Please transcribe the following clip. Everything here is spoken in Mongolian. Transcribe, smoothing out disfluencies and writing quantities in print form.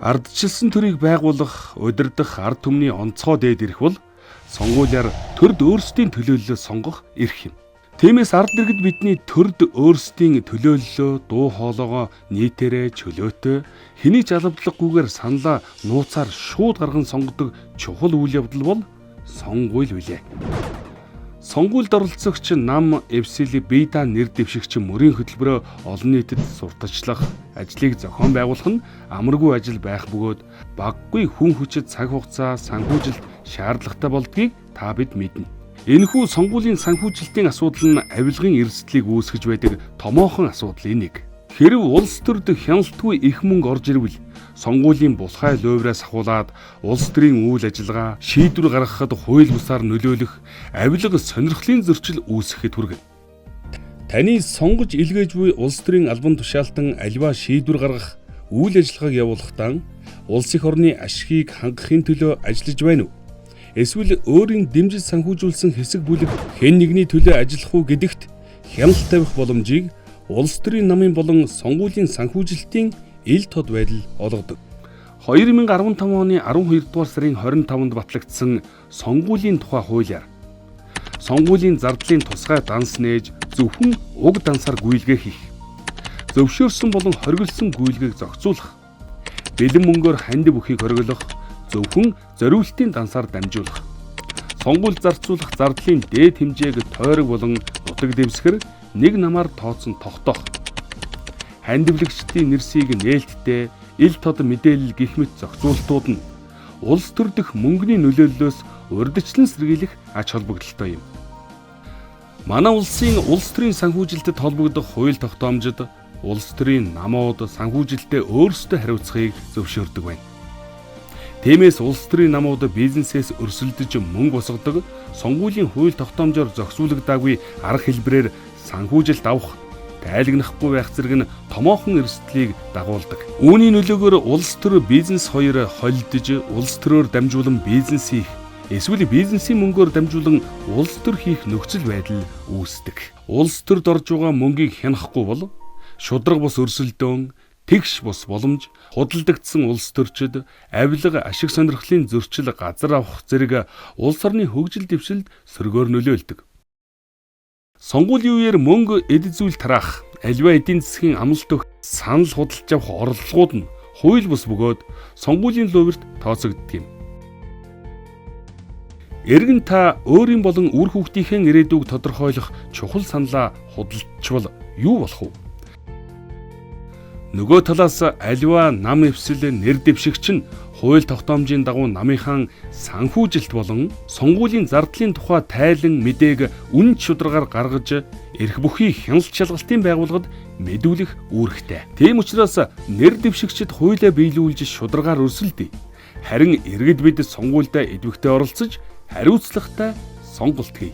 Ардчилсан төрийг байгуулах, удирдах ард түмний онцгой дээд эрх бол сонгуулиар төрд өөрсдийн төлөөллөө сонгох эрх юм. Тиймээс ард иргэд бидний төрд өөрсдийн төлөөллөө дуу хоолойгоо нийтээрээ чөлөөтэй хэний ч алавдлаггүйгээр саналаа нууцаар шууд гарган сонгодог чухал үйл явдал бол сонгуул билээ. Сонгуульд оролцогч нам эвсэли бийда нэр дэвшигч мөрийн хөтөлбөрөө олон нийтэд сурталчлах ажлыг зохион байгуулах нь амаргүй ажил байх бөгөөд баггүй хүн хүчит цаг хугацаа санхүүжилт шаардлагатай болдгийг та бид мэднэ. Энэхүү сонгуулийн санхүүжилтийн асуудал нь авилгын эрсдлийг үүсгэж байдаг томоохон асуудлын нэг. Хэрв улс төрд хяналтгүй их мөнгө орж ирвэл сонгуулийн булхай луйвраас ахуулаад улс төрийн үйл ажиллагаа шийдвэр гаргахад хууль бусаар нөлөөлөх авилга сонирхлын зөрчил үүсгэхэд хүргэнэ. Таны сонгож илгээж буй улс төрийн албан тушаалтан аливаа шийдвэр гаргах үйл ажиллагааг явуулахдаа улс их орны ашгийг хангахын төлөө ажиллаж байна уу? Эсвэл өөрийн дэмжиж санхүүжүүлсэн хэсэг бүлэг хэн нэгний төлөө ажиллах уу гэдэгт хяналт тавих боломжийг улс төрийн намын болон сонгуулийн санхүүжилтийн ил тод байдал олгодог. 2015 оны 12 дугаар сарын 25-нд батлагдсан сонгуулийн тухай хуулиар сонгуулийн зардлын тусгай данс нээж зөвхөн уг дансаар гүйлгээ хийх, зөвшөөрсөн болон хориглосон гүйлгээг зохицуулах, бэлэн мөнгөөр ханд бүхийг хориглох, зөвхөн зориултын дансаар дамжуулах, сонгуульд зарцуулах зардлын дээд хэмжээг тойрог болон нутаг дэвсгэр нэг намаар тооцсон тогтоох, хандивлагчдын нэрсийг нээлттэй ил тод мэдээлэл гэх мэт зохицуултууд нь улс төр дэх мөнгөний нөлөөллөөс урьдчилан сэргийлэх ач холбогдолтой юм. Манай улсын улс төрийн санхүүжилтэд холбогдох хууль тогтоомжид улс төрийн намууд санхүүжилтэд өөрсдөө хариуцахыг зөвшөөрдөг байна. Тиймээс улс төрийн намууд бизнесээс өрсөлдөж мөнгө босгодог сонгуулийн хууль тогтоомжоор зохицуулагдаагүй арга хэлбэрээр санхүүжилт авах, тайлагнахгүй байх зэрэг нь томоохон эрсдлийг дагуулдаг. Үүний нөлөөгөөр улс төр бизнес хоёр холилдож, улс төрөөр дамжуулан бизнес хийх, эсвэл бизнесийн мөнгөөр дамжуулан улс төр хийх нөхцөл байдал үүсдэг. Улс төрд орж байгаа мөнгийг хянахгүй бол шудраг бус өрсөлдөөн, тэгш бус боломж, худалдагдсан улс төрчид авилга ашиг сонирхлын зөрчил газар авах зэрэг улс орны хөгжил дэвшилд сөргөөр нөлөөлдөг. Сонгуулийн үеэр мөнгө эд зүйл тараах, аливаа эдийн засгийн амлалт өгөх, санал худалдаж авах орлогууд нь хууль бус бөгөөд сонгуулийн луйварт тооцогддог юм. Эргэн та өөрийн болон үр хүүхдийнхээ ирээдүйг тодорхойлох чухал саналаа худалдчихвал юу болох вэ? Нөгөө талаас аливаа нам эвсэл нэр дэвшигч нь хууль тогтоомжийн дагуу намынхаа санхүүжилт болон сонгуулийн зардлын тухай тайлан мэдээг үнэн шударгаар гаргаж эрх бүхий хяналт шалгалтын байгууллагад мэдүүлэх үүрэгтэй. Тийм учраас нэр дэвшигчид хуулиа биелүүлж шударгаар өрсөлдөе. Харин иргэд бид сонгуульд идэвхтэй оролцож хариуцлагатай сонголт хий.